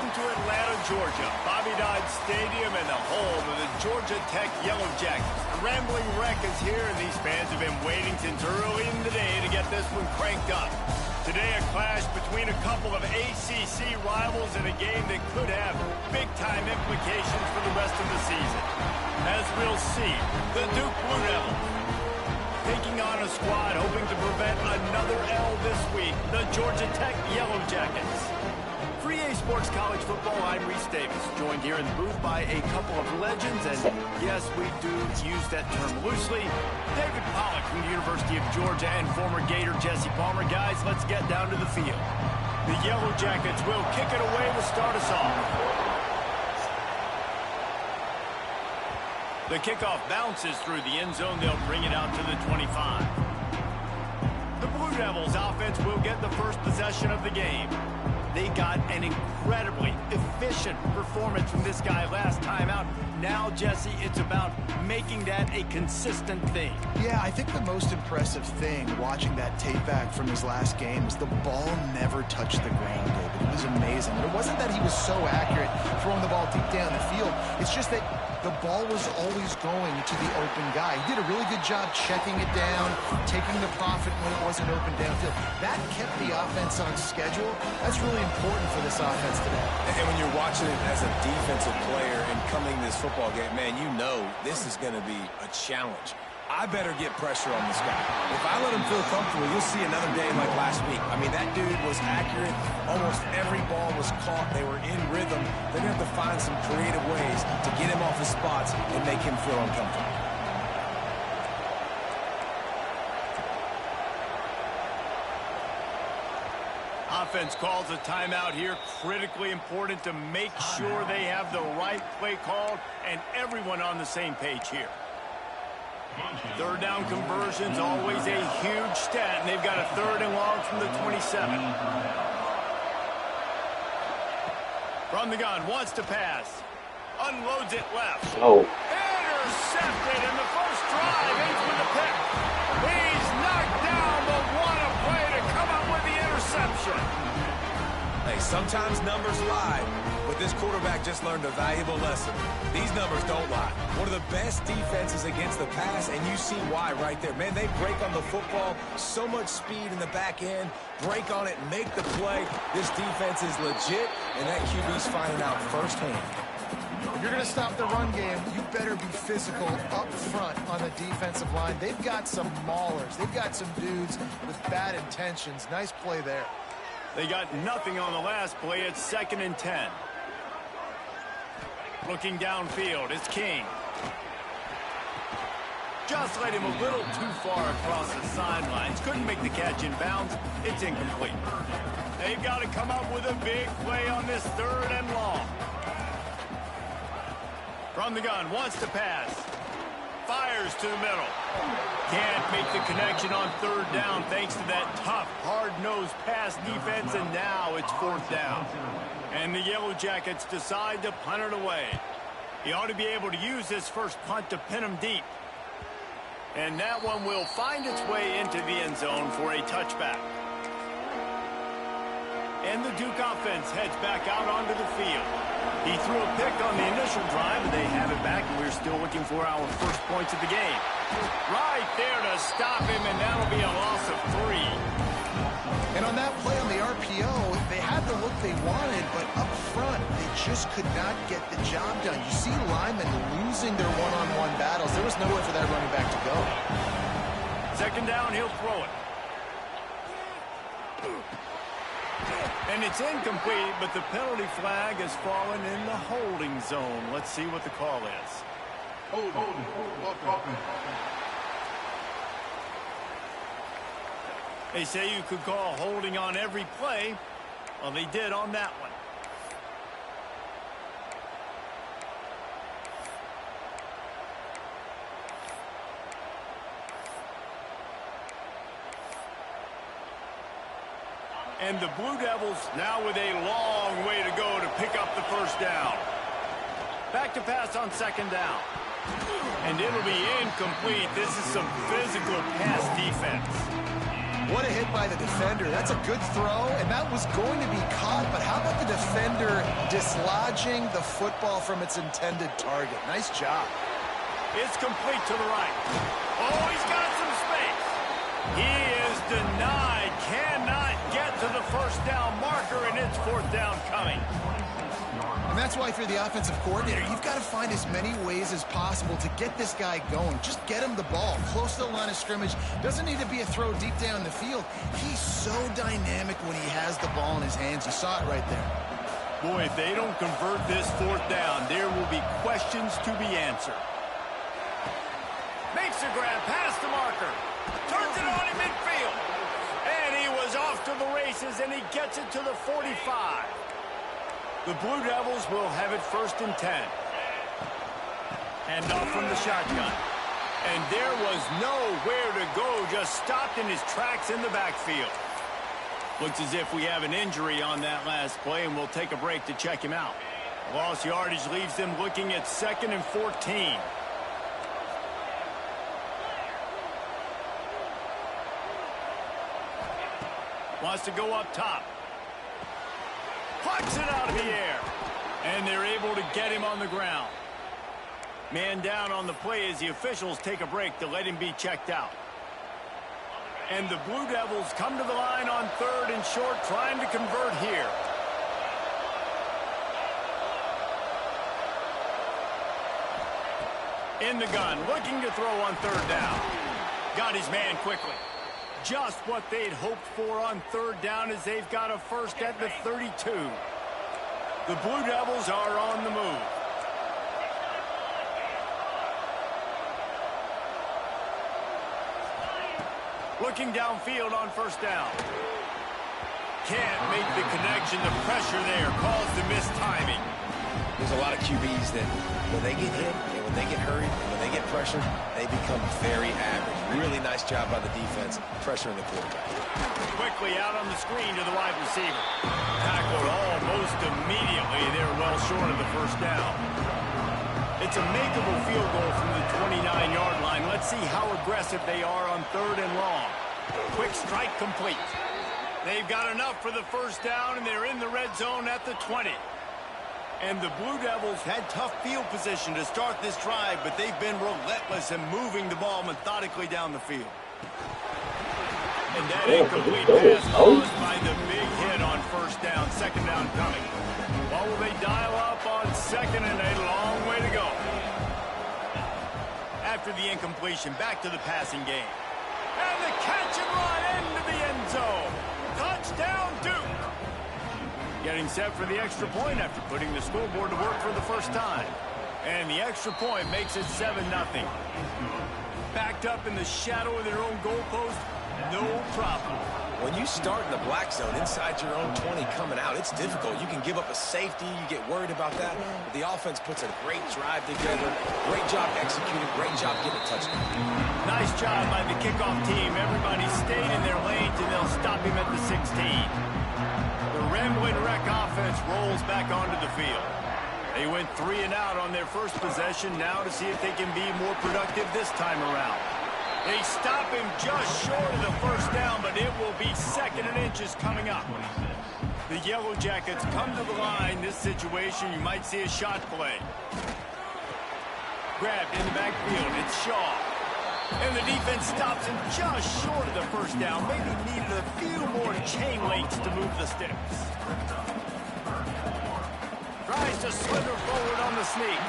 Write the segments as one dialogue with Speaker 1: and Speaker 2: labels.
Speaker 1: Welcome to Atlanta, Georgia, Bobby Dodd Stadium and the home of the Georgia Tech Yellow Jackets. The Rambling Wreck is here, and these fans have been waiting since early in the day to get this one cranked up. Today, a clash between a couple of ACC rivals in a game that could have big-time implications for the rest of the season. As we'll see, the Duke Blue Devils taking on a squad hoping to prevent another L this week, the Georgia Tech Yellow Jackets. For EA Sports College Football, I'm Reese Davis, joined here in the booth by a couple of legends, and yes, we do use that term loosely. David Pollack from the University of Georgia and former Gator Jesse Palmer. Guys, let's get down to the field. The Yellow Jackets will kick it away to start us off. The kickoff bounces through the end zone. They'll bring it out to the 25. The Blue Devils offense will get the first possession of the game. They got an incredibly efficient performance from this guy last time out. Now, Jesse, it's about making that a consistent thing.
Speaker 2: Yeah, I think the most impressive thing watching that tape back from his last game is the ball never touched the ground, David. It was amazing. It wasn't that he was so accurate throwing the ball deep down the field. It's just that the ball was always going to the open guy. He did a really good job checking it down, taking the profit when it wasn't open downfield. That kept the offense on schedule. That's really important for this offense today.
Speaker 3: And when you're watching it as a defensive player and coming this football game, man, you know this is going to be a challenge. I better get pressure on this guy. If I let him feel comfortable, you'll see another game like last week. I mean, that dude was accurate. Almost every ball was caught. They were in rhythm. They're going to have to find some creative ways to get him off his spots and make him feel uncomfortable.
Speaker 1: Offense calls a timeout here. Critically important to make sure they have the right play called and everyone on the same page here. Third down conversion's always a huge stat, and they've got a 3rd and long from the 27. From the gun, wants to pass. Unloads it left.
Speaker 4: Oh.
Speaker 1: Intercepted in the first drive. Ends with a pick. He's knocked down, but what a play to come up with the interception.
Speaker 3: Hey, sometimes numbers lie, but this quarterback just learned a valuable lesson. These numbers don't lie. One of the best defenses against the pass, and you see why right there. Man, they break on the football, so much speed in the back end, break on it, make the play. This defense is legit, and that QB's finding out firsthand.
Speaker 2: If you're going to stop the run game, you better be physical up front on the defensive line. They've got some maulers. They've got some dudes with bad intentions. Nice play there.
Speaker 1: They got nothing on the last play. It's 2nd and 10. Looking downfield, it's King. Just led him a little too far across the sidelines. Couldn't make the catch in bounds. It's incomplete. They've got to come up with a big play on this 3rd and long. From the gun, wants to pass. Fires to the middle. Can't make the connection on 3rd down thanks to that tough, hard-nosed pass defense, and now it's 4th down. And the Yellow Jackets decide to punt it away. He ought to be able to use this first punt to pin him deep. And that one will find its way into the end zone for a touchback. And the Duke offense heads back out onto the field. He threw a pick on the initial drive, and they have it back, and we're still looking for our first points of the game. Right there to stop him, and that'll be a loss of 3.
Speaker 2: And on that play on the RPO, they had the look they wanted, but up front, they just could not get the job done. You see linemen losing their one-on-one battles. There was nowhere for that running back to go.
Speaker 1: 2nd down, he'll throw it. And it's incomplete, but the penalty flag has fallen in the holding zone. Let's see what the call is. They say you could call holding on every play. Well, they did on that one. And the Blue Devils now with a long way to go to pick up the first down. Back to pass on 2nd down. And it'll be incomplete. This is some physical pass defense.
Speaker 2: What a hit by the defender. That's a good throw, and that was going to be caught, but how about the defender dislodging the football from its intended target? Nice job.
Speaker 1: It's complete to the right. Oh, he's got some space. He is denied. Cannot get to the first down marker, and it's fourth down coming.
Speaker 2: And that's why if you're the offensive coordinator, you've got to find as many ways as possible to get this guy going. Just get him the ball close to the line of scrimmage. Doesn't need to be a throw deep down the field. He's so dynamic when he has the ball in his hands. You saw it right there.
Speaker 1: Boy, if they don't convert this fourth down, there will be questions to be answered. Makes a grab past the marker. Turns it on in midfield. And he was off to the races, and he gets it to the 45. The Blue Devils will have it 1st and 10. And off from the shotgun. And there was nowhere to go, just stopped in his tracks in the backfield. Looks as if we have an injury on that last play, and we'll take a break to check him out. Lost yardage leaves them looking at 2nd and 14. Wants to go up top. Plucks it out of the air. And they're able to get him on the ground. Man down on the play as the officials take a break to let him be checked out. And the Blue Devils come to the line on 3rd and short, trying to convert here. In the gun, looking to throw on 3rd down. Got his man quickly. Just what they'd hoped for on 3rd down as they've got a first at the 32. The Blue Devils are on the move. Looking downfield on 1st down. Can't make the connection. The pressure there caused the missed timing.
Speaker 3: There's a lot of QBs that when they get hit and when they get hurried and when they get pressured, they become very average. Really nice job by the defense pressuring the quarterback.
Speaker 1: Quickly out on the screen to the wide receiver. Tackled almost immediately. They're well short of the 1st down. It's a makeable field goal from the 29-yard line. Let's see how aggressive they are on 3rd and long. Quick strike complete. They've got enough for the 1st down, and they're in the red zone at the 20. And the Blue Devils had tough field position to start this drive, but they've been relentless in moving the ball methodically down the field. And that incomplete pass caused by the big hit on 1st down. 2nd down coming. What will they dial up on 2nd and a long way to go? After the incompletion, back to the passing game. And the catch and run into the end zone. Touchdown, Duke. Getting set for the extra point after putting the scoreboard to work for the 1st time. And the extra point makes it 7-0. Backed up in the shadow of their own goalpost, no problem.
Speaker 3: When you start in the black zone inside your own 20 coming out, it's difficult. You can give up a safety. You get worried about that. But the offense puts a great drive together. Great job executing. Great job getting a touchdown.
Speaker 1: Nice job by the kickoff team. Everybody stayed in their lanes, and they'll stop him at the 16. The Rambling Wreck offense rolls back onto the field. They went 3 and out on their first possession, now to see if they can be more productive this time around. They stop him just short of the 1st down, but it will be 2nd and inches coming up. The Yellow Jackets come to the line. This situation, you might see a shot play. Grabbed in the backfield, it's Shaw. And the defense stops him just short of the 1st down. Maybe needed a few more chain links to move the sticks. Tries to slither forward on the sneak.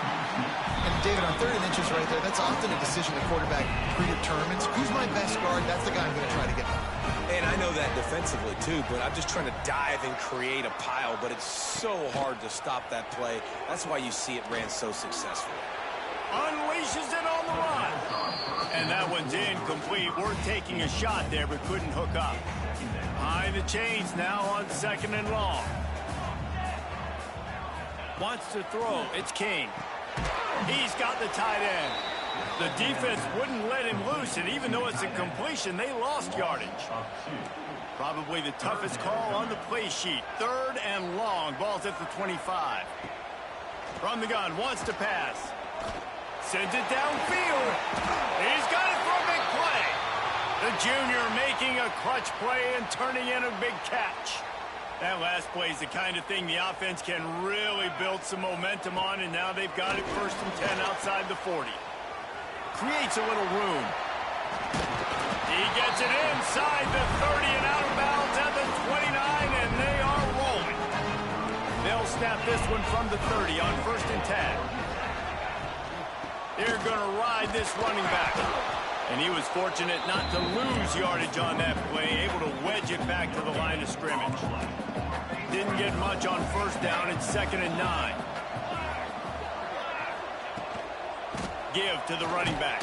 Speaker 2: And David, on 3rd and inches right there, that's often a decision the quarterback predetermines. Who's my best guard? That's the guy I'm going to try to get by.
Speaker 3: And I know that defensively too, but I'm just trying to dive and create a pile, but it's so hard to stop that play. That's why you see it ran so successfully.
Speaker 1: Unleashes it on the run. And that one's incomplete. We're taking a shot there, but couldn't hook up. Behind the chains now on 2nd and long. Wants to throw. It's King. He's got the tight end. The defense wouldn't let him loose, and even though it's a completion, they lost yardage. Probably the toughest call on the play sheet. 3rd and long. Ball's at the 25. From the gun. Wants to pass. Sends it downfield. He's got it for a big play. The junior making a clutch play and turning in a big catch. That last play is the kind of thing the offense can really build some momentum on, and now they've got it 1st and 10 outside the 40. Creates a little room. He gets it inside the 30 and out of bounds at the 29, and they are rolling. They'll snap this one from the 30 on 1st and 10. They're going to ride this running back. And he was fortunate not to lose yardage on that play, able to wedge it back to the line of scrimmage. Didn't get much on 1st down and 2nd and 9. Give to the running back.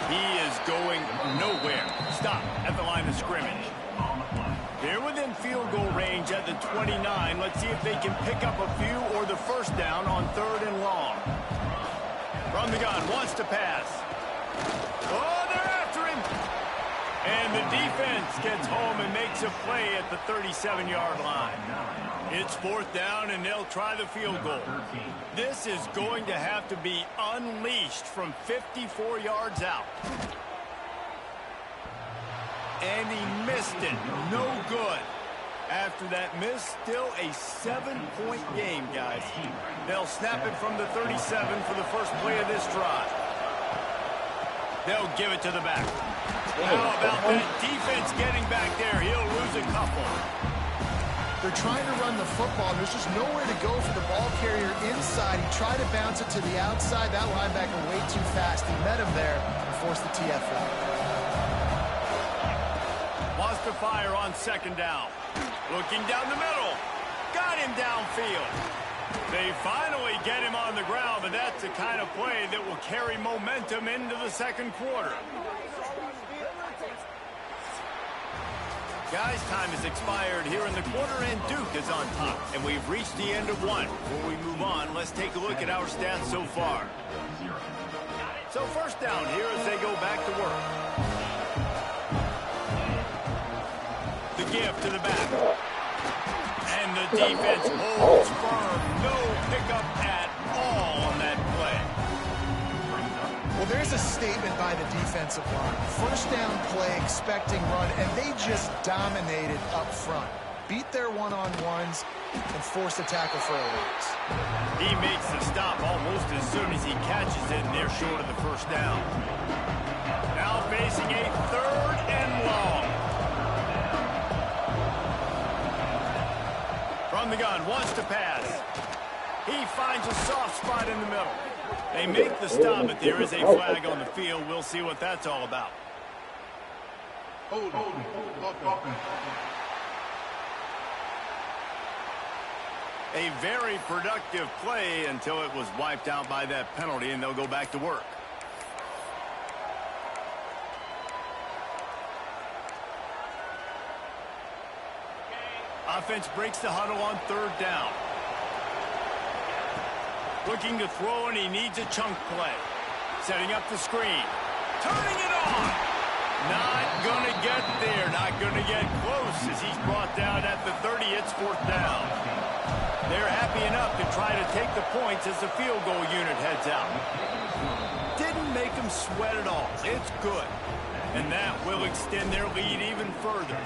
Speaker 1: He is going nowhere. Stop at the line of scrimmage. They're within field goal range at the 29. Let's see if they can pick up a few or the 1st down on 3rd and long. From the gun, wants to pass. Oh, they're after him. And the defense gets home and makes a play at the 37-yard line. It's 4th down, and they'll try the field goal. This is going to have to be unleashed from 54 yards out. And he missed it. No good. After that miss, still a 7-point game, guys. They'll snap it from the 37 for the first play of this drive. They'll give it to the back. How about that defense getting back there? He'll lose a couple.
Speaker 2: They're trying to run the football. There's just nowhere to go for the ball carrier inside. He tried to bounce it to the outside. That linebacker way too fast. He met him there and forced the TFL.
Speaker 1: Wants to fire on 2nd down. Looking down the middle. Got him downfield. They finally get him on the ground, but that's the kind of play that will carry momentum into the 2nd quarter. Guys, time has expired here in the quarter, and Duke is on top. And we've reached the end of one. Before we move on, let's take a look at our stats so far. So 1st down here as they go back to work. The give to the back. And the defense holds firm. No pickup at all on that play.
Speaker 2: Well, there's a statement by the defensive line. 1st down play, expecting run, and they just dominated up front. Beat their one-on-ones and forced a tackle for a loss.
Speaker 1: He makes the stop almost as soon as he catches it, and they're short of the 1st down. Now facing a 3rd and long. From the gun, wants to pass. He finds a soft spot in the middle. They make the stop, but there is a flag on the field. We'll see what that's all about. A very productive play until it was wiped out by that penalty, and they'll go back to work. Offense breaks the huddle on 3rd down. Looking to throw, and he needs a chunk play. Setting up the screen. Turning it on. Not going to get there. Not going to get close as he's brought down at the 30. It's 4th down. They're happy enough to try to take the points as the field goal unit heads out. Didn't make them sweat at all. It's good. And that will extend their lead even further.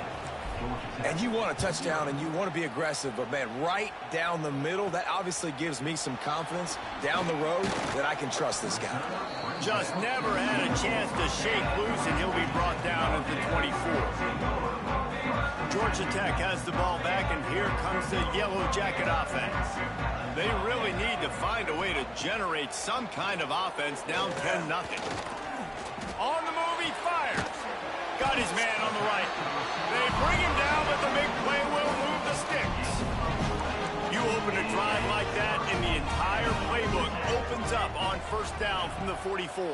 Speaker 3: And you want a touchdown and you want to be aggressive, but, man, right down the middle, that obviously gives me some confidence down the road that I can trust this guy.
Speaker 1: Just never had a chance to shake loose, and he'll be brought down at the 24. Georgia Tech has the ball back, and here comes the Yellow Jacket offense. They really need to find a way to generate some kind of offense down 10-0. On the move, he fires. Got his man on the right. They bring him down, but the big play will move the sticks. You open a drive like that, and the entire playbook opens up on 1st down from the 44.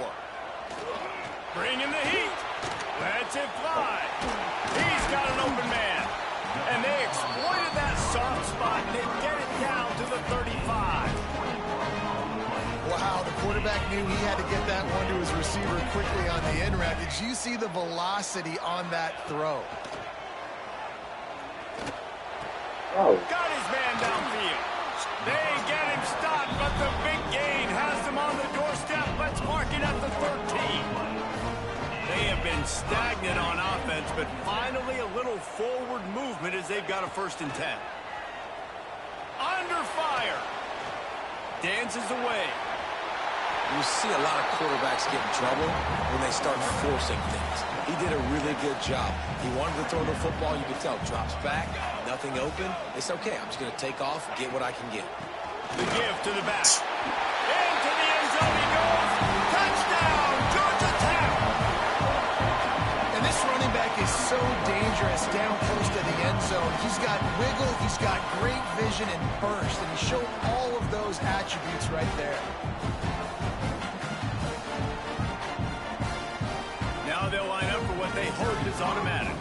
Speaker 1: Bring in the heat. Lets it fly. He's got an open man. And they exploited that soft spot and they get it down to the 35.
Speaker 2: Wow, the quarterback knew he had to get that one to his receiver quickly on the in route. Did you see the velocity on that throw?
Speaker 1: Oh. Got his man downfield. They get him stopped, but the big gain has them on the doorstep. Let's mark it at the 13. They have been stagnant on yards, but finally a little forward movement as they've got a 1st and 10. Under fire. Dances away.
Speaker 3: You see a lot of quarterbacks get in trouble when they start forcing things. He did a really good job. He wanted to throw the football. You could tell. Drops back. Nothing open. It's okay. I'm just going to take off and get what I can get.
Speaker 1: The give to the back. Into the end zone he goes. Touchdown, Georgia Tech.
Speaker 2: And this running back is so dangerous down close to the end zone. He's got wiggle. He's got great vision and burst. And he showed all of those attributes right there.
Speaker 1: Now they'll line up for what they hope is automatic.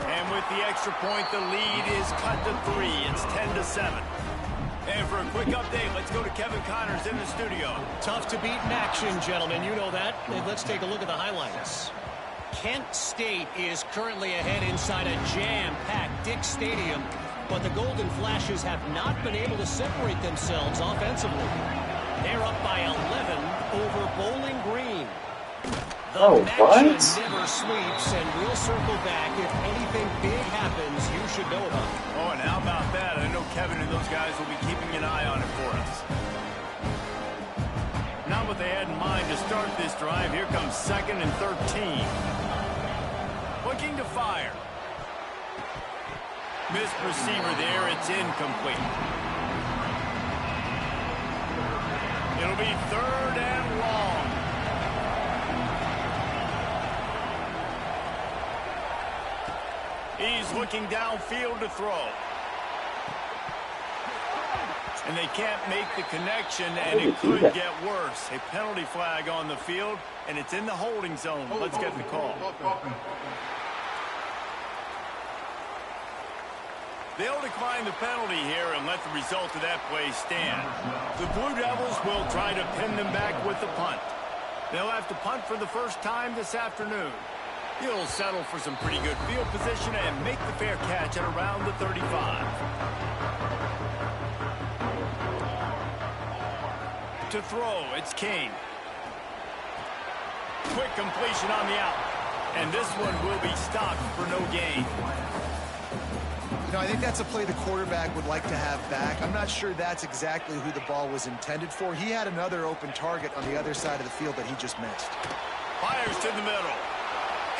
Speaker 1: And with the extra point, the lead is cut to 3. It's 10-7. And for a quick update, let's go to Kevin Connors in the studio.
Speaker 4: Tough to beat in action, gentlemen. You know that. And let's take a look at the highlights. Kent State is currently ahead inside a jam-packed Dick Stadium, but the Golden Flashes have not been able to separate themselves offensively. They're up by 11 over Bowling Green. The match never sleeps, and we'll circle back. If anything big happens, you should know about it.
Speaker 1: Oh, and how about that? I know Kevin and those guys will be keeping an eye on it for us. Not what they had in mind to start this drive. Here comes 2nd and 13. Looking to fire. Missed receiver there. It's incomplete. It'll be 3rd and long. He's looking downfield to throw. And they can't make the connection, and it could get worse. A penalty flag on the field, and it's in the holding zone. Let's get the call. They'll decline the penalty here and let the result of that play stand. The Blue Devils will try to pin them back with the punt. They'll have to punt for the first time this afternoon. He'll settle for some pretty good field position and make the fair catch at around the 35. To throw, it's Kane. Quick completion on the out. And this one will be stopped for no gain.
Speaker 2: You know, I think that's a play the quarterback would like to have back. I'm not sure that's exactly who the ball was intended for. He had another open target on the other side of the field that he just missed.
Speaker 1: Fires to the middle.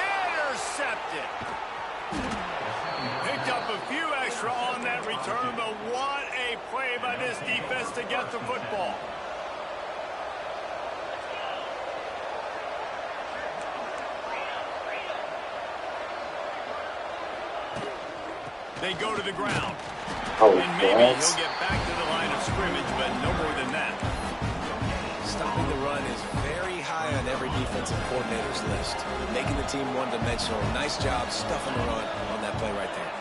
Speaker 1: Intercepted. Picked up a few extra on that return, but what a play by this defense to get the football. They go to the ground. And maybe he'll get back to the line of scrimmage, but no more than that.
Speaker 3: Stopping the run is very high on every defensive coordinator's list. Making the team one-dimensional. Nice job stuffing the run on that play right there.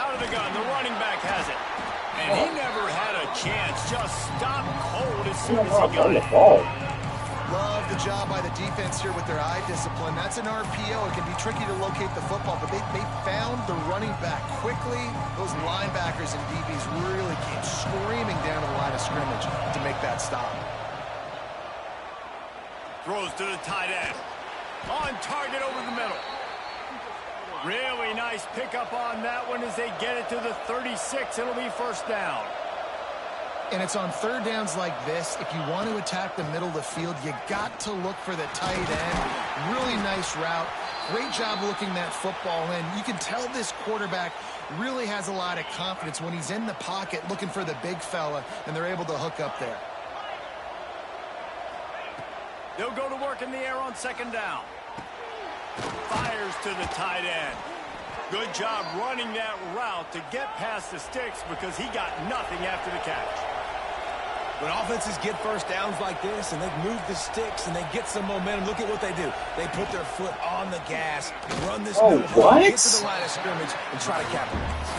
Speaker 1: Out of the gun, the running back has it. And he never had a chance. Just stopped cold as soon as he got it.
Speaker 2: Love the job by the defense here with their eye discipline. That's an RPO. It can be tricky to locate the football, but they found the running back quickly. Those linebackers and DBs really came screaming down to the line of scrimmage to make that stop.
Speaker 1: Throws to the tight end. On target over the middle. Really nice pickup on that one as they get it to the 36. It'll be 1st down.
Speaker 2: And it's on 3rd downs like this. If you want to attack the middle of the field, you got to look for the tight end. Really nice route. Great job looking that football in. You can tell this quarterback really has a lot of confidence when he's in the pocket looking for the big fella, and they're able to hook up there.
Speaker 1: They'll go to work in the air on 2nd down. Fires to the tight end. Good job running that route to get past the sticks because he got nothing after the catch.
Speaker 3: When offenses get 1st downs like this and they move the sticks and they get some momentum, look at what they do. They put their foot on the gas, run this middle ball, get to the line of scrimmage, and try to capitalize.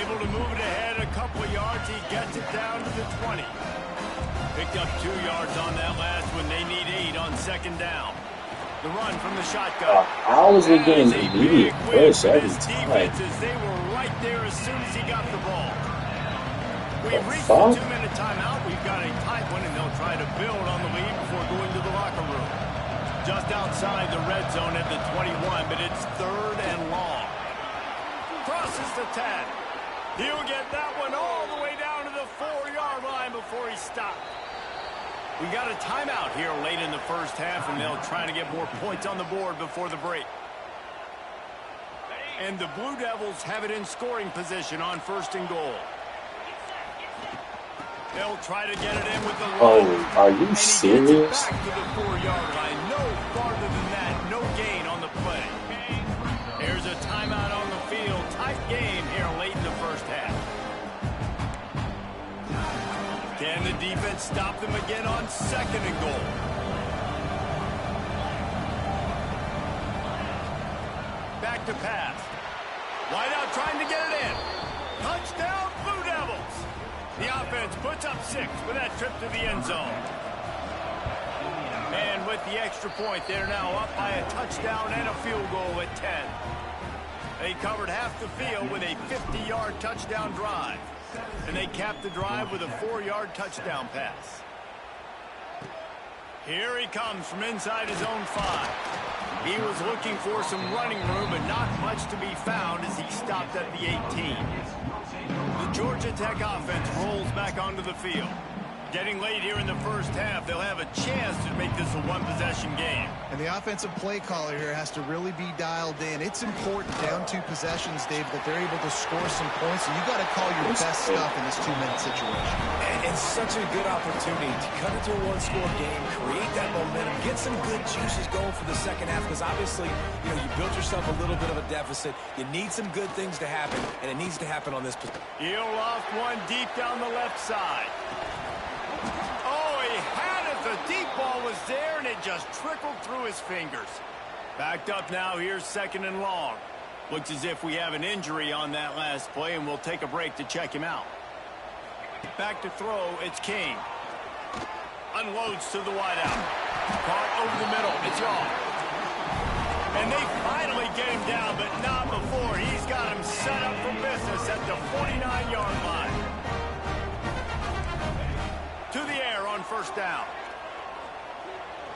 Speaker 1: Able to move it ahead a couple of yards. He gets it down to the 20. Picked up 2 yards on that last one. They need 8 on 2nd down. The run from the shotgun.
Speaker 5: How is he getting immediate push every time?
Speaker 1: They were right there as soon as he got the ball. We've reached the 2-minute timeout. We've got a tight one, and they'll try to build on the lead before going to the locker room. Just outside the red zone at the 21, but it's 3rd and long. Crosses the 10. He'll get that one all the way down to the 4-yard line before he stopped. We got a timeout here late in the first half, and they'll try to get more points on the board before the break. And the Blue Devils have it in scoring position on 1st and goal. They'll try to get it in with the
Speaker 5: Oh, are you serious?
Speaker 1: Back to the 4-yard line. No farther than that. No gain on the play. There's a timeout on the field. Tight game here late in the first half. Can the defense stop them again on 2nd and goal? Back to pass. Wide out trying to get it in. Touchdown, Blue Devils. The offense puts up 6 with that trip to the end zone. And with the extra point, they're now up by a touchdown and a field goal at 10. They covered half the field with a 50-yard touchdown drive. And they capped the drive with a 4-yard touchdown pass. Here he comes from inside his own 5. He was looking for some running room, but not much to be found as he stopped at the 18. The Georgia Tech offense rolls back onto the field. Getting late here in the first half, they'll have a chance to make this a one-possession game.
Speaker 2: And the offensive play caller here has to really be dialed in. It's important down 2 possessions, Dave, that they're able to score some points. So you got to call your best stuff in this 2-minute situation.
Speaker 3: And such a good opportunity to cut into a 1-score game, create that momentum, get some good juices going for the second half, because obviously, you built yourself a little bit of a deficit. You need some good things to happen, and it needs to happen on this position.
Speaker 1: He'll loft one deep down the left side. Oh, he had it. The deep ball was there, and it just trickled through his fingers. Backed up now. Here's 2nd and long. Looks as if we have an injury on that last play, and we'll take a break to check him out. Back to throw. It's King. Unloads to the wideout. Caught over the middle. It's off. And they finally get him down, but not before. He's got him set up for business at the 49-yard line. To the air on 1st down.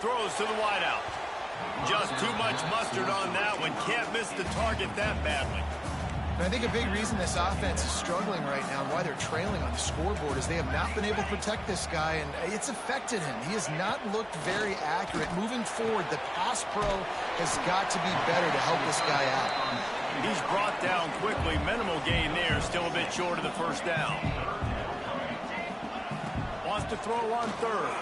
Speaker 1: Throws to the wideout. Just too much mustard on that one. Can't miss the target that badly.
Speaker 2: And I think a big reason this offense is struggling right now and why they're trailing on the scoreboard is they have not been able to protect this guy, and it's affected him. He has not looked very accurate. Moving forward, the pass pro has got to be better to help this guy out.
Speaker 1: He's brought down quickly. Minimal gain there. Still a bit short of the 1st down. Wants to throw on 3rd.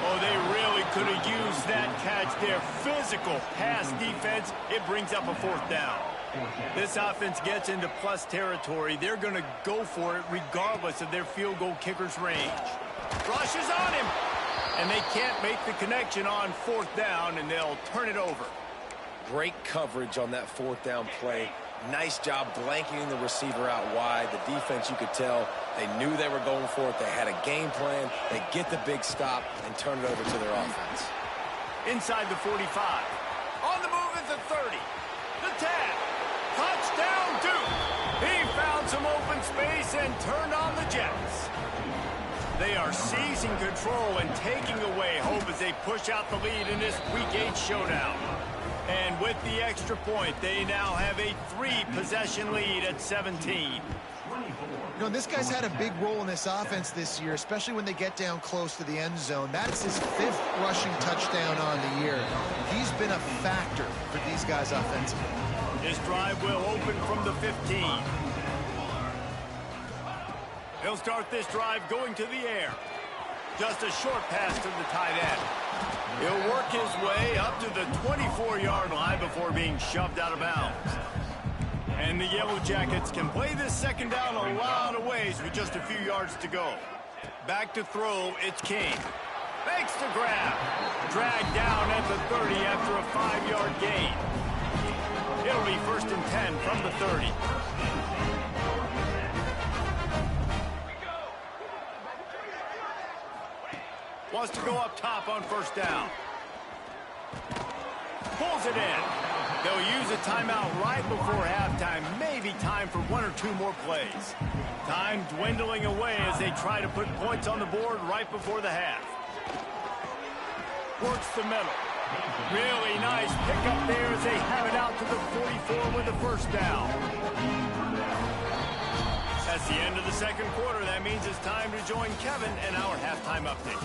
Speaker 1: Oh, they really could have used that catch there. Physical pass defense. It brings up a 4th down. This offense gets into plus territory. They're going to go for it regardless of their field goal kicker's range. Rushes on him. And they can't make the connection on 4th down, and they'll turn it over.
Speaker 3: Great coverage on that 4th down play. Nice job blanketing the receiver out wide. The defense, you could tell, they knew they were going for it. They had a game plan. They get the big stop and turn it over to their offense.
Speaker 1: Inside the 45. On the move at the 30. The 10. Touchdown, Duke. He found some open space and turned on the Jets. They are seizing control and taking away hope as they push out the lead in this Week 8 showdown. And with the extra point, they now have a 3-possession lead at 17.
Speaker 2: This guy's had a big role in this offense this year, especially when they get down close to the end zone. That's his 5th rushing touchdown on the year. He's been a factor for these guys offensively.
Speaker 1: This drive will open from the 15. He'll start this drive going to the air. Just a short pass to the tight end. He'll work his way up to the 24-yard line before being shoved out of bounds. And the Yellow Jackets can play this 2nd down a lot of ways with just a few yards to go. Back to throw, it's King. Makes the grab. Dragged down at the 30 after a 5-yard gain. It'll be 1st and 10 from the 30. Wants to go up top on 1st down. Pulls it in. They'll use a timeout right before halftime. Maybe time for 1 or 2 more plays. Time dwindling away as they try to put points on the board right before the half. Works the middle. Really nice pickup there as they have it out to the 44 with the first down. That's the end of the second quarter. That means it's time to join Kevin in our halftime update.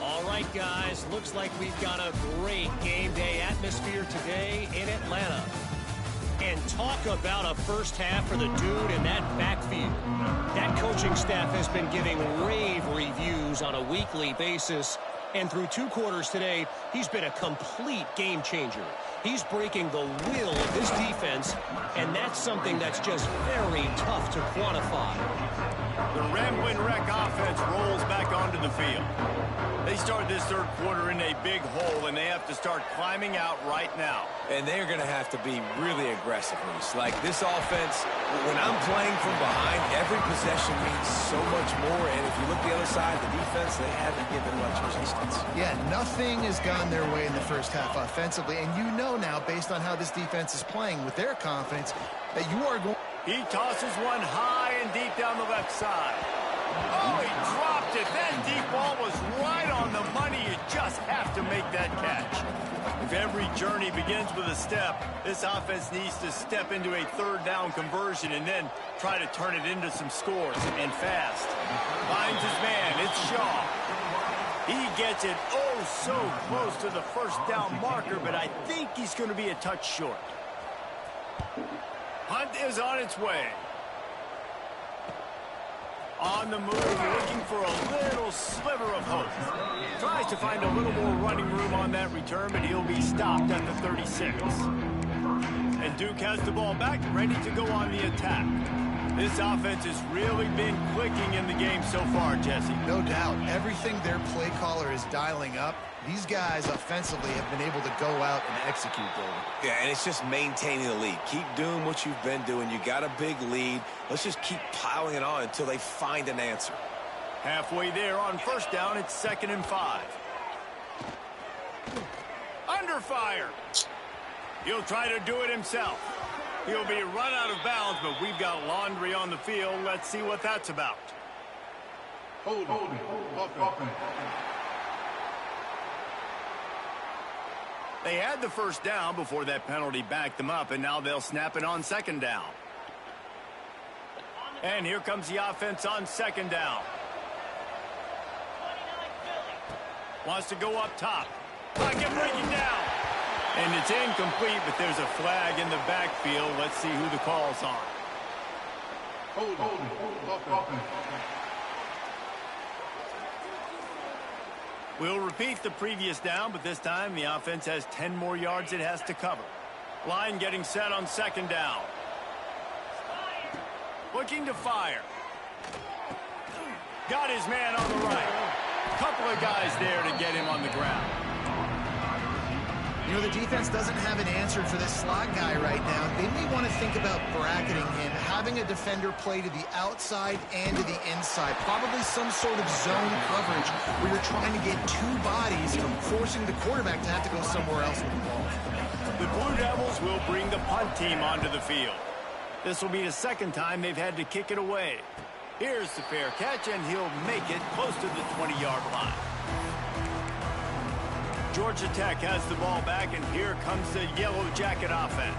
Speaker 4: All right, guys, looks like we've got a great game day atmosphere today in Atlanta. And talk about a first half for the dude in that backfield. That coaching staff has been giving rave reviews on a weekly basis. And through 2 quarters today, he's been a complete game changer. He's breaking the will of this defense, and that's something that's just very tough to quantify.
Speaker 1: The Ramblin' Wreck offense rolls back onto the field. They start this third quarter in a big hole, and they have to start climbing out right now.
Speaker 3: And they're going to have to be really aggressive, Reese. Like this offense, when I'm playing from behind, every possession means so much more. And if you look the other side of the defense, they haven't given much resistance.
Speaker 2: Yeah, nothing has gone their way in the first half offensively. And you know now, based on how this defense is playing with their confidence, that you are going...
Speaker 1: He tosses one high and deep down the left side. Oh, he dropped it. That deep ball was right on the money. You just have to make that catch. If every journey begins with a step, this offense needs to step into a third down conversion and then try to turn it into some scores, and fast. Finds his man. It's Shaw. He gets it oh so close to the first down marker, but I think he's going to be a touch short. Hunt is on its way. On the move, looking for a little sliver of hope. Tries to find a little more running room on that return, but he'll be stopped at the 36. And Duke has the ball back, ready to go on the attack. This offense has really been clicking in the game so far, Jesse.
Speaker 2: No doubt. Everything their play caller is dialing up, these guys offensively have been able to go out and execute, David.
Speaker 3: Yeah, and it's just maintaining the lead. Keep doing what you've been doing. You got a big lead. Let's just keep piling it on until they find an answer.
Speaker 1: Halfway there on first down, it's 2nd and 5. Under fire. He'll try to do it himself. He'll be run out of bounds, but we've got laundry on the field. Let's see what that's about.
Speaker 6: Hold it.
Speaker 1: They had the first down before that penalty backed them up, and now they'll snap it on 2nd down. And here comes the offense on 2nd down. Wants to go up top. Pocket breaking down. And it's incomplete, but there's a flag in the backfield. Let's see who the call's on.
Speaker 6: Hold it.
Speaker 1: We'll repeat the previous down, but this time the offense has 10 more yards it has to cover. Line getting set on 2nd down. Looking to fire. Got his man on the right. Couple of guys there to get him on the ground.
Speaker 2: You know, the defense doesn't have an answer for this slot guy right now. They may want to think about bracketing him, having a defender play to the outside and to the inside. Probably some sort of zone coverage where you're trying to get 2 bodies, forcing the quarterback to have to go somewhere else with the ball.
Speaker 1: The Blue Devils will bring the punt team onto the field. This will be the 2nd time they've had to kick it away. Here's the fair catch, and he'll make it close to the 20-yard line. Georgia Tech has the ball back, and here comes the Yellow Jacket offense.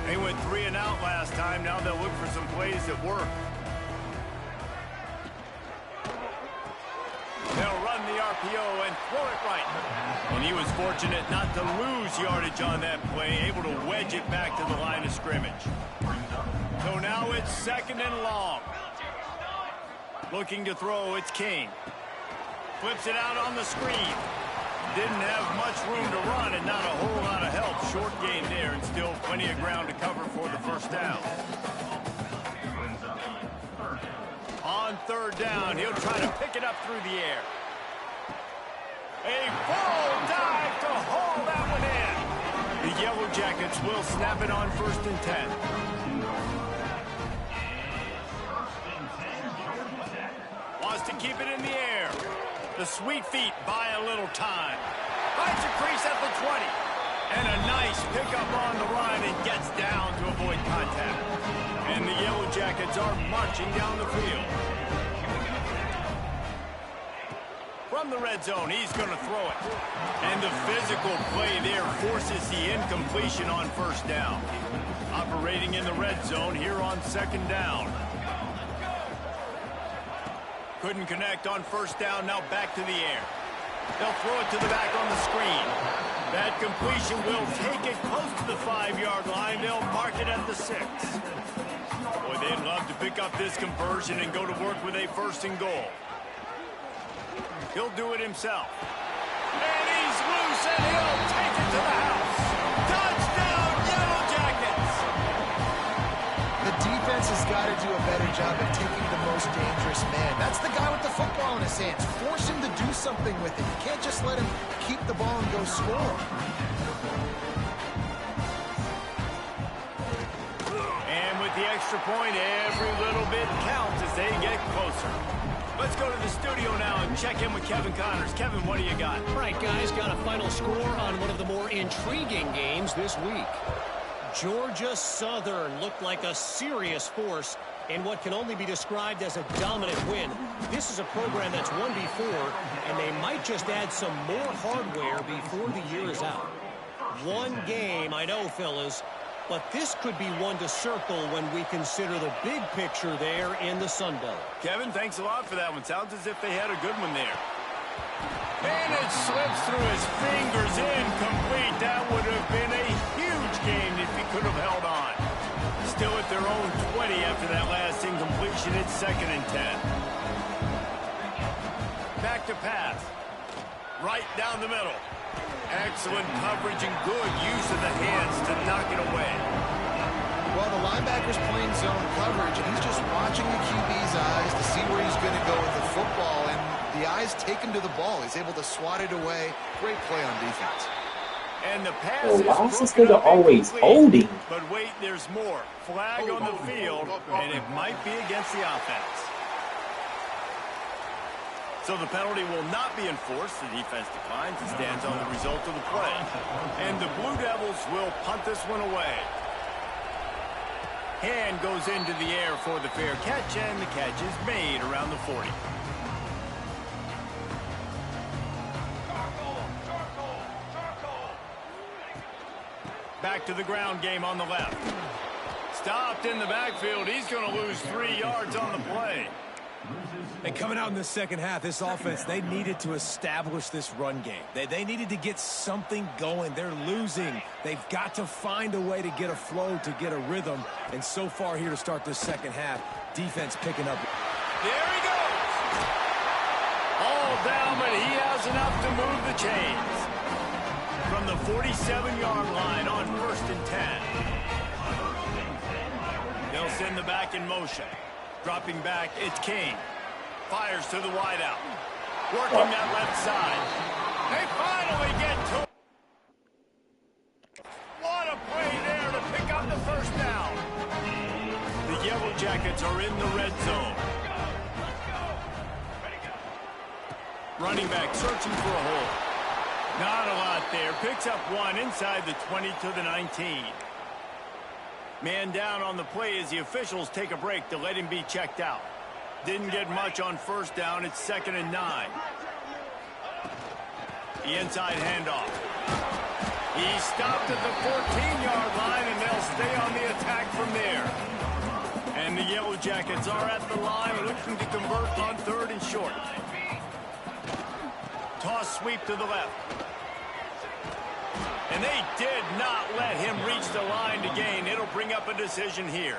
Speaker 1: They went 3 and out last time. Now they'll look for some plays that work. They'll run the RPO and throw it right. And he was fortunate not to lose yardage on that play, able to wedge it back to the line of scrimmage. So now it's 2nd and long. Looking to throw, it's King. Flips it out on the screen. Didn't have much room to run and not a whole lot of help. Short gain there and still plenty of ground to cover for the first down. On 3rd down, he'll try to pick it up through the air. A full dive to haul that one in. The Yellow Jackets will snap it on 1st and 10. Wants to keep it in the air. The Sweet Feet buy a little time. Finds a crease at the 20. And a nice pickup on the run and gets down to avoid contact. And the Yellow Jackets are marching down the field. From the red zone, he's going to throw it. And the physical play there forces the incompletion on first down. Operating in the red zone here on second down. Couldn't connect on first down, now back to the air. They'll throw it to the back on the screen. That completion will take it close to the 5-yard line. They'll mark it at the 6. Boy, they'd love to pick up this conversion and go to work with a 1st and goal. He'll do it himself. And he's loose, and he'll take it to the house. Touchdown, Yellow Jackets!
Speaker 2: The defense has got to do a better job at taking the most dangerous man. That's the guy with the football in his hands. Force him to do something with it. You can't just let him keep the ball and go score.
Speaker 1: And with the extra point, every little bit counts as they get closer. Let's go to the studio now and check in with Kevin Connors. Kevin, what do you got?
Speaker 4: All right, guys, got a final score on one of the more intriguing games this week. Georgia Southern looked like a serious force in what can only be described as a dominant win. This is a program that's won before, and they might just add some more hardware before the year is out. One game, I know, fellas, but this could be one to circle when we consider the big picture there in the Sun Belt.
Speaker 1: Kevin, thanks a lot for that one. Sounds as if they had a good one there. And it slips through his fingers, incomplete. That would have been a huge game if he could have held on. Still at their own 20 after that last incompletion. It's 2nd and 10. Back to pass. Right down the middle. Excellent coverage and good use of the hands to knock it away.
Speaker 2: Well, the linebacker's playing zone coverage, and he's just watching the QB's eyes to see where he's going to go with the football, and the eyes take him to the ball. He's able to swat it away. Great play on defense.
Speaker 1: And the pass
Speaker 5: why is this
Speaker 1: broken
Speaker 5: nigga
Speaker 1: up
Speaker 5: always
Speaker 1: incomplete.
Speaker 5: holding?
Speaker 1: But wait, there's more. Flag on the field, and it might be against the offense. So the penalty will not be enforced. The defense declines and stands on the result of the play. And the Blue Devils will punt this one away. Hand goes into the air for the fair catch, and the catch is made around the 40. Back to the ground game on the left. Stopped in the backfield. He's going to lose 3 yards on the play.
Speaker 3: And coming out in the second half, this offense, they needed to establish this run game. They needed to get something going. They're losing. They've got to find a way to get a flow, to get a rhythm. And so far here to start this second half, defense picking up.
Speaker 1: There he goes. All down, but he has enough to move the chains. From the 47-yard line on 1st and 10. They'll send the back in motion. Dropping back, it's King. Fires to the wideout. Working that left side. They finally get to it. What a play there to pick up the 1st down. The Yellow Jackets are in the red zone. Running back searching for a hole. Not a lot there. Picks up one inside the 20 to the 19. Man down on the play as the officials take a break to let him be checked out. Didn't get much on 1st down. It's 2nd and 9. The inside handoff. He stopped at the 14-yard line, and they'll stay on the attack from there. And the Yellow Jackets are at the line looking to convert on 3rd and short. Toss sweep to the left. And they did not let him reach the line to gain. It'll bring up a decision here.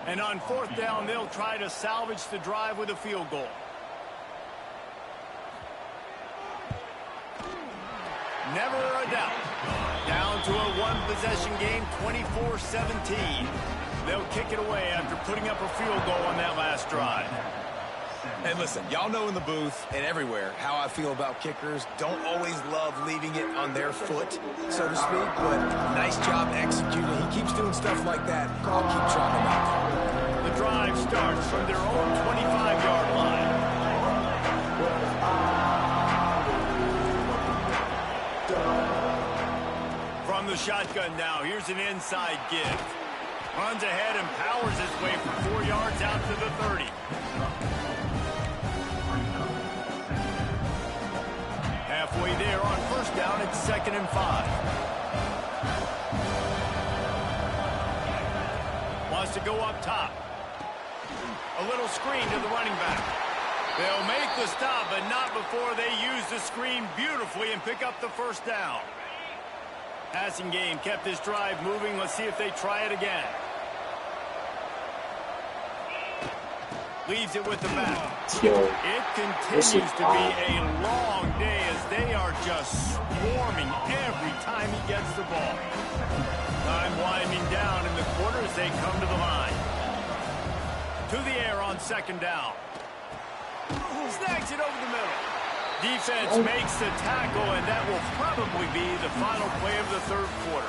Speaker 1: And on 4th down, they'll try to salvage the drive with a field goal. Never a doubt. Down to a one-possession game, 24-17. They'll kick it away after putting up a field goal on that last drive.
Speaker 3: And listen, y'all know in the booth and everywhere how I feel about kickers. Don't always love leaving it on their foot, so to speak, but nice job executing. He keeps doing stuff like that. I'll keep trying him out.
Speaker 1: The drive starts from their own 25-yard line. the shotgun now. Here's an inside give. Runs ahead and powers his way for 4 yards out to the 30. Halfway there on first down, it's 2nd and 5. Wants to go up top. A little screen to the running back. They'll make the stop, but not before they use the screen beautifully and pick up the first down. Passing game kept this drive moving. Let's see if they try it again. Leaves it with the back. It continues to be a long day as they are just swarming every time he gets the ball. Time winding down in the quarter as they come to the line. To the air on 2nd down. Snags it over the middle. Defense makes the tackle, and that will probably be the final play of the 3rd quarter.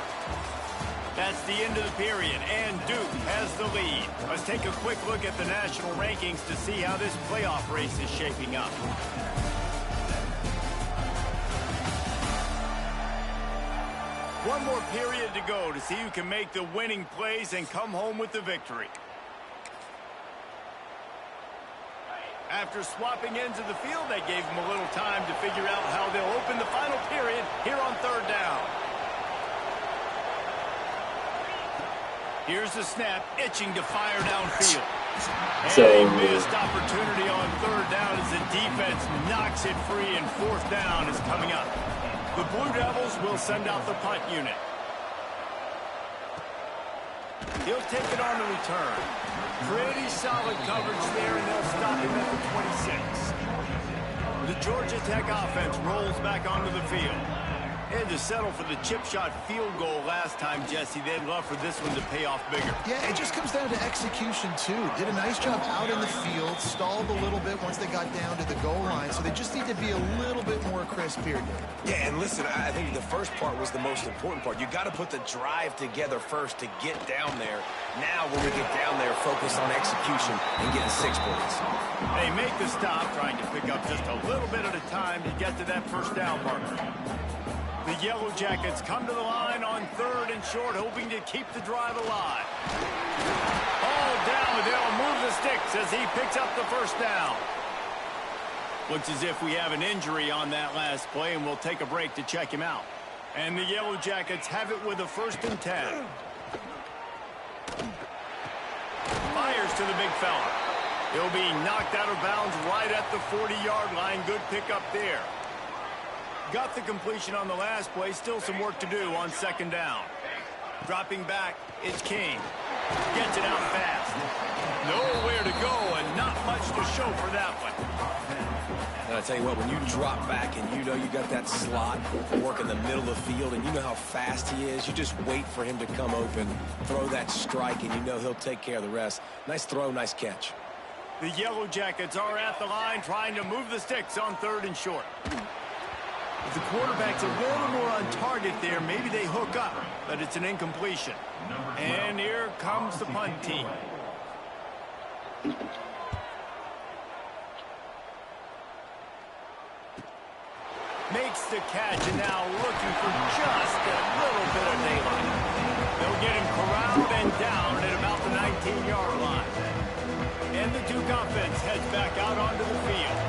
Speaker 1: That's the end of the period, and Duke has the lead. Let's take a quick look at the national rankings to see how this playoff race is shaping up. One more period to go to see who can make the winning plays and come home with the victory. After swapping ends of the field, they gave them a little time to figure out how they'll open the final period here on 3rd down. Here's the snap, itching to fire downfield. And a missed opportunity on 3rd down as the defense knocks it free, and 4th down is coming up. The Blue Devils will send out the punt unit. He'll take it on the return. Pretty solid coverage there, and they'll stop him at the 26. The Georgia Tech offense rolls back onto the field. They had to settle for the chip shot field goal last time, Jesse. They'd love for this one to pay off bigger.
Speaker 2: Yeah, it just comes down to execution, too. Did a nice job out in the field, stalled a little bit once they got down to the goal line, so they just need to be a little bit more crisp here.
Speaker 3: Yeah, and listen, I think the first part was the most important part. You got to put the drive together first to get down there. Now, when we get down there, focus on execution and getting 6 points.
Speaker 1: They make the stop, trying to pick up just a little bit at a time to get to that first down marker. The Yellow Jackets come to the line on 3rd and short, hoping to keep the drive alive. All down, they'll move the sticks as he picks up the first down. Looks as if we have an injury on that last play, and we'll take a break to check him out. And the Yellow Jackets have it with a 1st and 10. Fires to the big fella. He'll be knocked out of bounds right at the 40-yard line. Good pickup there. Got the completion on the last play. Still some work to do on 2nd down. Dropping back, it's King. Gets it out fast. Nowhere to go and not much to show for that one.
Speaker 3: And I tell you what, when you drop back and you know you got that slot work in the middle of the field and you know how fast he is, you just wait for him to come open, throw that strike, and you know he'll take care of the rest. Nice throw, nice catch.
Speaker 1: The Yellow Jackets are at the line trying to move the sticks on 3rd and short. If the quarterback's a little more on target there, maybe they hook up, but it's an incompletion. And here comes the punt team. Makes the catch, and now looking for just a little bit of daylight. They'll get him corralled and down at about the 19-yard line. And the Duke offense heads back out onto the field.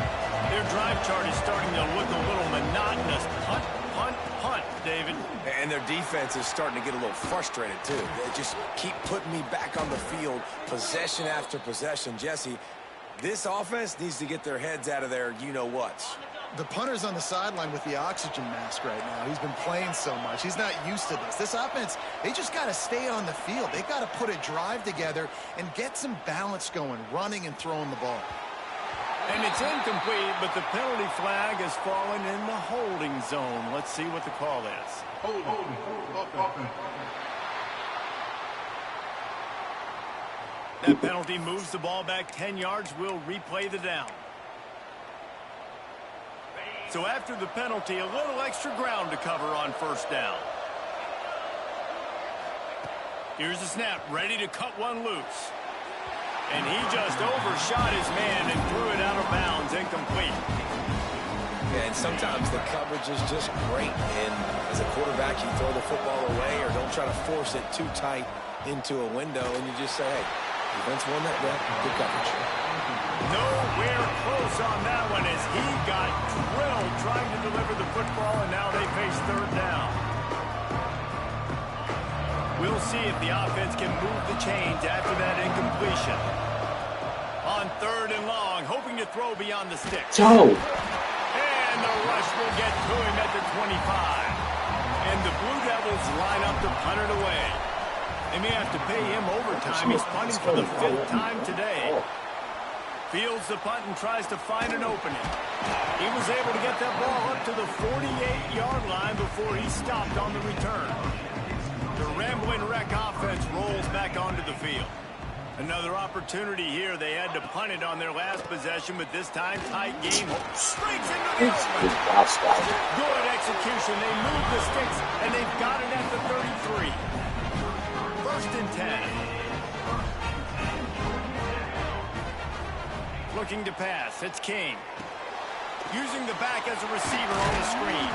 Speaker 1: Their drive chart is starting to look a little monotonous. Punt, punt, punt, David.
Speaker 3: And their defense is starting to get a little frustrated, too. They just keep putting me back on the field, possession after possession. Jesse, this offense needs to get their heads out of their you-know-whats.
Speaker 2: The punter's on the sideline with the oxygen mask right now. He's been playing so much. He's not used to this. This offense, they just got to stay on the field. They got to put a drive together and get some balance going, running and throwing the ball.
Speaker 1: And it's incomplete, but the penalty flag has fallen in the holding zone. Let's see what the call is.
Speaker 6: Holding. Offense.
Speaker 1: That penalty moves the ball back 10 yards. We'll replay the down. So after the penalty, a little extra ground to cover on 1st down. Here's the snap, ready to cut one loose. And he just overshot his man and threw it out of bounds, incomplete.
Speaker 3: And sometimes the coverage is just great. And as a quarterback, you throw the football away or don't try to force it too tight into a window, and you just say, hey, defense won that bet. Good coverage.
Speaker 1: Nowhere close on that one as he got drilled trying to deliver the football, and now they face third down. We'll see if the offense can move the chains after that incompletion. On third and long, hoping to throw beyond the sticks.
Speaker 5: Joe.
Speaker 1: And the rush will get to him at the 25. And the Blue Devils line up to punt it away. They may have to pay him overtime. He's punting for the 5th time today. Fields the punt and tries to find an opening. He was able to get that ball up to the 48-yard line before he stopped on the return. The Rambling Wreck offense rolls back onto the field. Another opportunity here. They had to punt it on their last possession, but this time tight game. Straight into the open. Good execution. They move the sticks, and they've got it at the 33. 1st and 10. Looking to pass. It's King. Using the back as a receiver on the screen.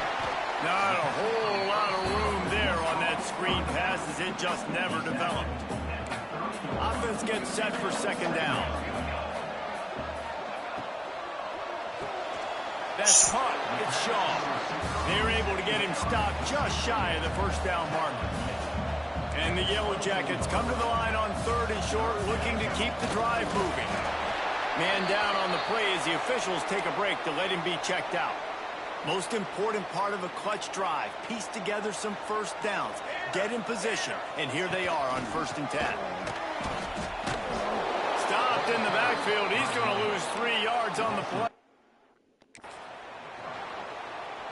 Speaker 1: Not a whole lot of room there on that screen pass as it just never developed. Offense gets set for 2nd down. That's caught. It's Shaw. They're able to get him stopped just shy of the 1st down marker. And the Yellow Jackets come to the line on 3rd and short, looking to keep the drive moving. Man down on the play as the officials take a break to let him be checked out. Most important part of a clutch drive. Piece together some 1st downs. Get in position. And here they are on 1st and 10. Stopped in the backfield. He's going to lose 3 yards on the play.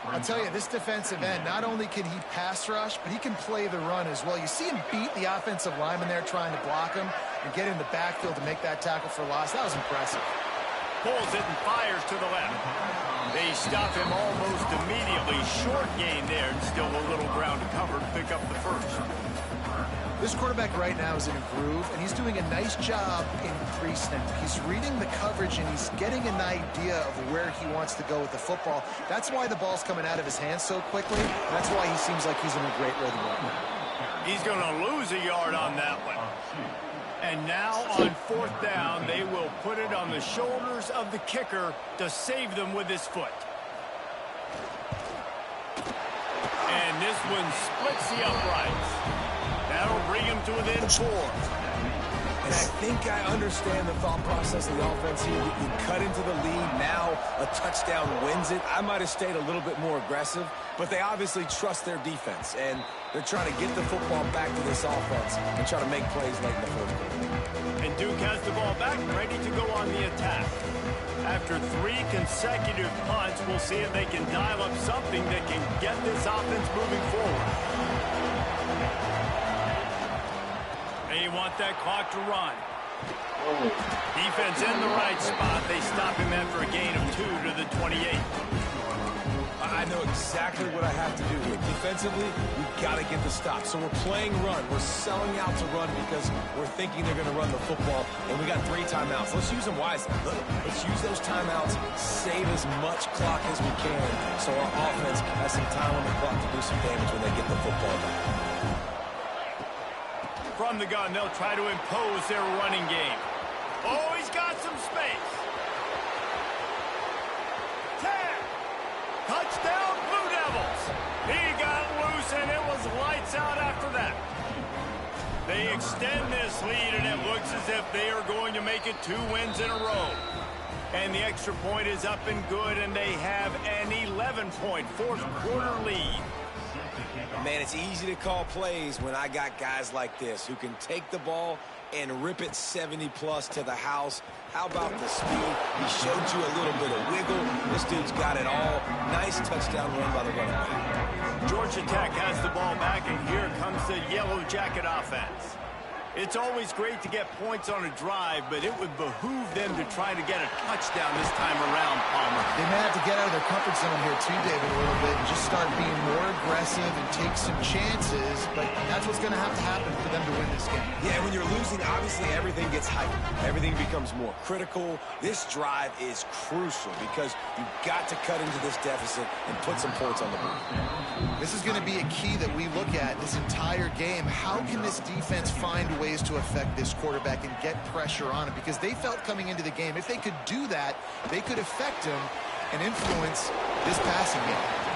Speaker 2: I'll tell you, this defensive end, not only can he pass rush, but he can play the run as well. You see him beat the offensive lineman there trying to block him and get in the backfield to make that tackle for loss. That was impressive.
Speaker 1: Pulls it and fires to the left. They stop him almost immediately. Short gain there and still a little ground to cover to pick up the 1st.
Speaker 2: This quarterback right now is in a groove, and he's doing a nice job in pre-snap. He's reading the coverage, and he's getting an idea of where he wants to go with the football. That's why the ball's coming out of his hands so quickly. That's why he seems like he's in a great rhythm right now.
Speaker 1: He's going to lose a yard on that one. And now on 4th down, they will put it on the shoulders of the kicker to save them with his foot. And this one splits the uprights. That'll bring him to within 4.
Speaker 3: And I think I understand the thought process of the offense here. You cut into the lead. Now a touchdown wins it. I might have stayed a little bit more aggressive, but they obviously trust their defense, and they're trying to get the football back to this offense and try to make plays late in the 4th quarter.
Speaker 1: And Duke has the ball back, ready to go on the attack. After 3 consecutive punts, we'll see if they can dial up something that can get this offense moving forward. They want that clock to run. Defense in the right spot. They stop him after a gain of 2 to the 28.
Speaker 3: I know exactly what I have to do here. Defensively, we've got to get the stop. So we're playing run. We're selling out to run because we're thinking they're going to run the football, and we got 3 timeouts. Let's use them wisely. Let's use those timeouts, save as much clock as we can so our offense has some time on the clock to do some damage when they get the football back.
Speaker 1: From the gun, they'll try to impose their running game. Oh, he's got some space. 10. Touchdown, Blue Devils. He got loose, and it was lights out after that. They extend this lead, and it looks as if they are going to make it 2 wins in a row. And the extra point is up and good, and they have an 11-point 4th quarter lead.
Speaker 3: Man, it's easy to call plays when I got guys like this who can take the ball and rip it 70-plus to the house. How about the speed? He showed you a little bit of wiggle. This dude's got it all. Nice touchdown run by the running back.
Speaker 1: Georgia Tech has the ball back, and here comes the Yellow Jacket offense. It's always great to get points on a drive, but it would behoove them to try to get a touchdown this time around, Palmer.
Speaker 2: They may have to get out of their comfort zone here too, David, a little bit and just start being more aggressive and take some chances, but that's what's going to happen for them to win this game.
Speaker 3: Yeah, when you're losing, obviously everything gets heightened. Everything becomes more critical. This drive is crucial because you've got to cut into this deficit and put some points on the board.
Speaker 2: This is going to be a key that we look at this entire game. How can this defense find ways to affect this quarterback and get pressure on him? Because they felt coming into the game, if they could do that, they could affect him and influence this passing game.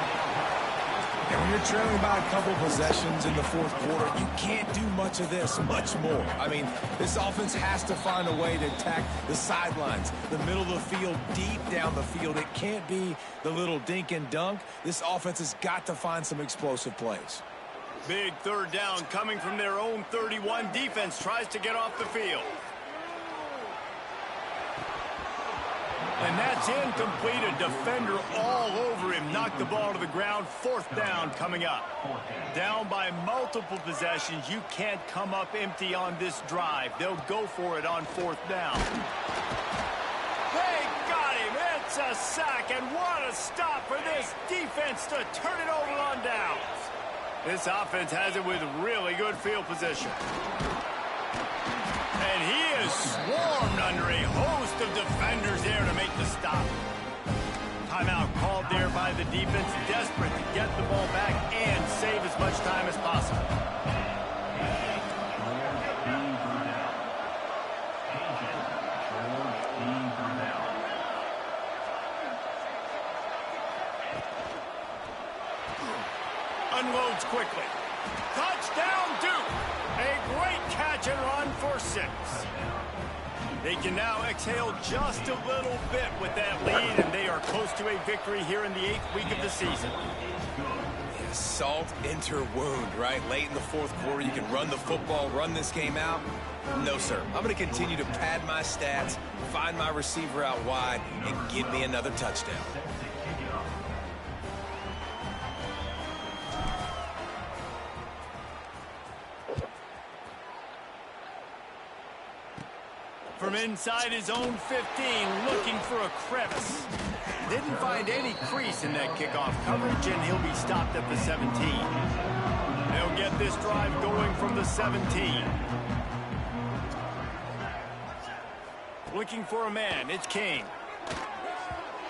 Speaker 3: And when you're trailing by a couple possessions in the fourth quarter, you can't do much of this, much more. I mean, this offense has to find a way to attack the sidelines, the middle of the field, deep down the field. It can't be the little dink and dunk. This offense has got to find some explosive plays.
Speaker 1: Big third down coming from their own 31. Defense tries to get off the field. And that's incomplete. A defender all over him. Knocked the ball to the ground. Fourth down coming up. Down by multiple possessions. You can't come up empty on this drive. They'll go for it on fourth down. They got him. It's a sack. And what a stop for this defense to turn it over on downs. This offense has it with really good field position. And he is swarmed under a host of defenders there to make the stop. Timeout called there by the defense, desperate to get the ball back and save as much time as possible. Unloads quickly. Touchdown, Duke. A great catch and run for 6. They can now exhale just a little bit with that lead, and they are close to a victory here in the 8th week of the season.
Speaker 3: Yeah, salt enter wound, right? Late in the fourth quarter, you can run the football, run this game out. No, sir. I'm going to continue to pad my stats, find my receiver out wide, and give me another touchdown.
Speaker 1: From inside his own 15, looking for a crevice. Didn't find any crease in that kickoff coverage, and he'll be stopped at the 17. They'll get this drive going from the 17. Looking for a man, it's King.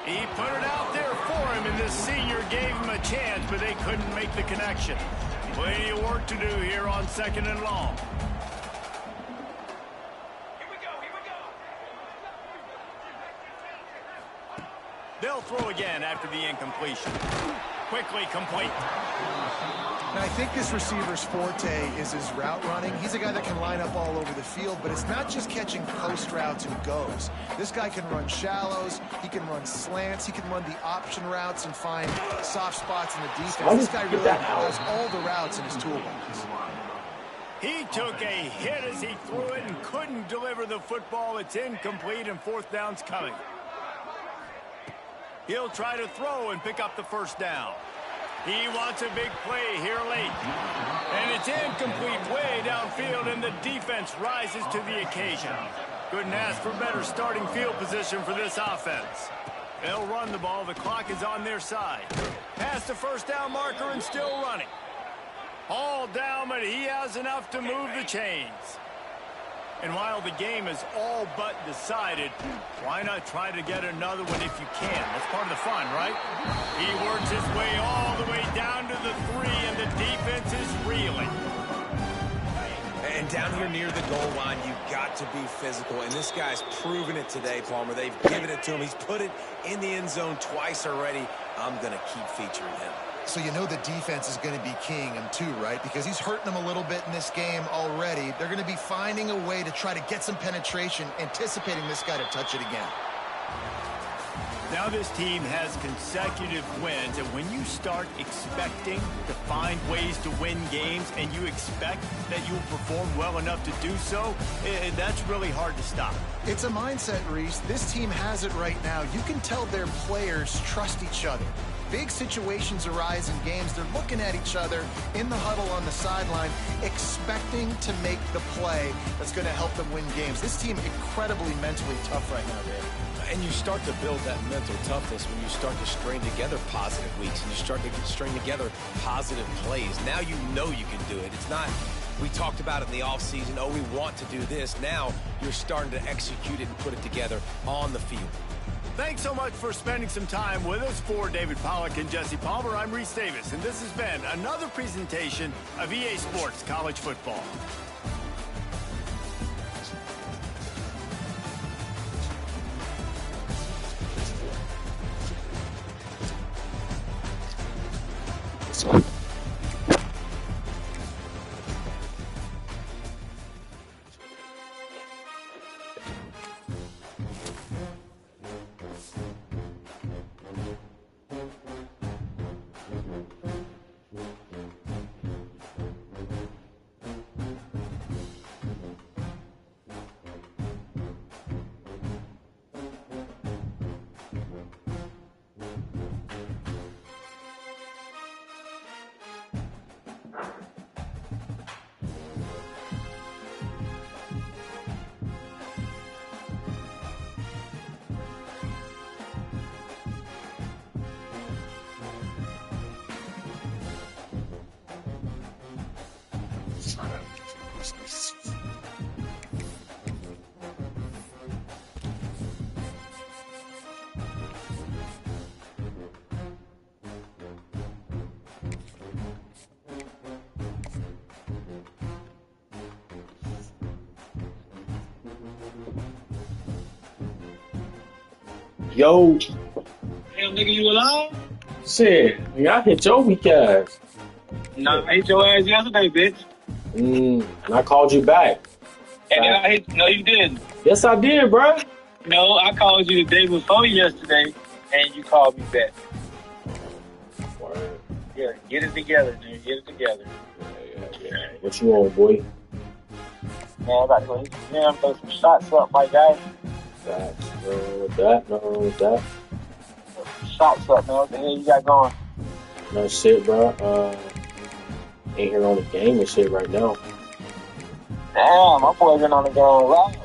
Speaker 1: He put it out there for him, and this senior gave him a chance, but they couldn't make the connection. Plenty of work to do here on 2nd and long. They'll throw again after the incompletion. Quickly complete.
Speaker 2: Now, I think this receiver's forte is his route running. He's a guy that can line up all over the field, but it's not just catching post routes and goes. This guy can run shallows, he can run slants, he can run the option routes and find soft spots in the defense. This guy really has all the routes in his toolbox.
Speaker 1: He took a hit as he threw it and couldn't deliver the football. It's incomplete, and fourth down's coming. He'll try to throw and pick up the first down. He wants a big play here late. And it's incomplete way downfield, and the defense rises to the occasion. Couldn't ask for better starting field position for this offense. They'll run the ball. The clock is on their side. Past the first down marker and still running. All down, but he has enough to move the chains. And while the game is all but decided, why not try to get another one if you can? That's part of the fun, right? He works his way all the way down to the 3, and the defense is reeling.
Speaker 3: And down here near the goal line, you've got to be physical. And this guy's proven it today, Palmer. They've given it to him. He's put it in the end zone twice already. I'm going to keep featuring him.
Speaker 2: So you know the defense is going to be keying him too, right? Because he's hurting them a little bit in this game already. They're going to be finding a way to try to get some penetration, anticipating this guy to touch it again.
Speaker 1: Now this team has consecutive wins, and when you start expecting to find ways to win games and you expect that you'll perform well enough to do so, that's really hard to stop.
Speaker 2: It's a mindset, Reese. This team has it right now. You can tell their players trust each other. big situations arise in games, they're looking at each other in the huddle on the sideline, expecting to make the play that's going to help them win games. This team incredibly mentally tough right now, Dave.
Speaker 3: And you start to build that mental toughness when you start to string together positive weeks and you start to string together positive plays. Now you know you can do it. It's not, we talked about it in the offseason, oh, we want to do this. Now you're starting to execute it and put it together on the field.
Speaker 1: Thanks so much for spending some time with us. For David Pollack and Jesse Palmer, I'm Reese Davis, and this has been another presentation of EA Sports College Football.
Speaker 5: Yo,
Speaker 7: Damn, nigga, you alive?
Speaker 5: shit, I hit your weak ass.
Speaker 7: Nah, I hit your ass yesterday, bitch.
Speaker 5: And I called you back.
Speaker 7: And then I hit. No, you didn't.
Speaker 5: Yes, I did, bro.
Speaker 7: No, I called you the day before yesterday, and you called me back.
Speaker 5: Word.
Speaker 7: Yeah, get it together, dude. Get it together.
Speaker 5: Yeah. What you on, boy?
Speaker 7: Man, I got to go hit the gym, throw some shots up, my guy.
Speaker 5: Facts. Nothing wrong with that. Nothing wrong with that.
Speaker 7: Shots up, man. What the hell you got going?
Speaker 5: No shit, bro. Ain't here on the game and shit right now.
Speaker 7: Damn, my boy been on the ground loud.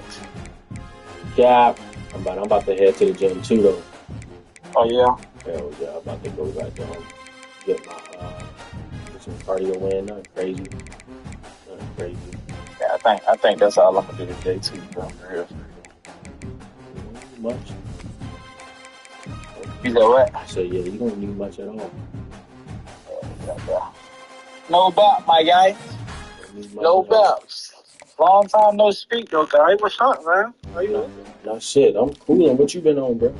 Speaker 5: Yeah, I'm about to head to the gym too, though.
Speaker 7: Oh, yeah?
Speaker 5: Hell yeah, I'm about to go back down, get my get some cardio in. Nothing crazy. Nothing crazy.
Speaker 7: Yeah, I think that's all I'm gonna do today too, bro. For real.
Speaker 5: Not much.
Speaker 7: You said what?
Speaker 5: I said, yeah, you don't need much at all.
Speaker 7: Yeah. No doubt, my guy.
Speaker 5: Don't need much
Speaker 7: No
Speaker 5: at all.
Speaker 7: doubt. Long time no speak, though, guy. What's up, man? How you doing?
Speaker 5: Nah, shit, I'm coolin'. What you been on, bro?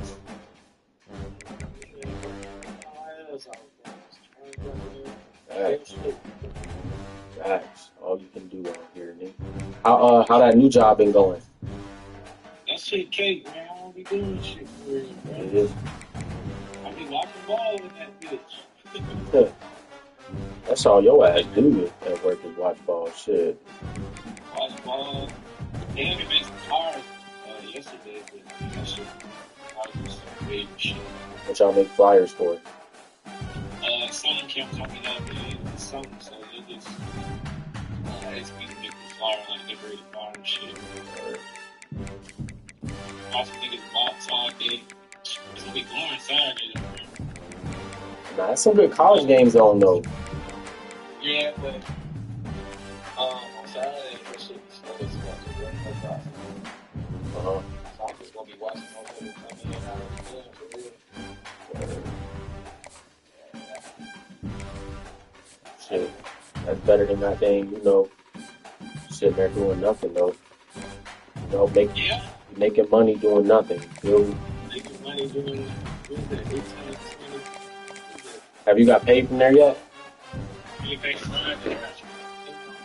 Speaker 5: Facts. Facts. All you can do out here, nigga. How that new job been going?
Speaker 7: That shit cake, man. I don't be doing shit for real, bro.
Speaker 5: It is.
Speaker 7: I be watching ball with that bitch.
Speaker 5: That's all your ass do at work is watch ball. Shit.
Speaker 7: Watch ball. They had me make some cars yesterday, but I mean, that shit. I was just some weird shit.
Speaker 5: What y'all make flyers for?
Speaker 7: Summer camp coming up in summer, so they just asked me to make the flyer, like decorate the flyer and shit. Also, niggas box all day. It's gonna be boring Saturday, though.
Speaker 5: Nah, that's some good college games on though.
Speaker 7: Yeah, but on Saturday, that shit is slow as fuck.
Speaker 5: Uh-huh.
Speaker 7: So I'm just gonna be watching more people come in and out of the gym for real.
Speaker 5: Shit. That's better than that thing, sitting there doing nothing though. Making money doing nothing.
Speaker 7: Making money doing that.
Speaker 5: Have you got paid from there yet?
Speaker 7: You pay for that?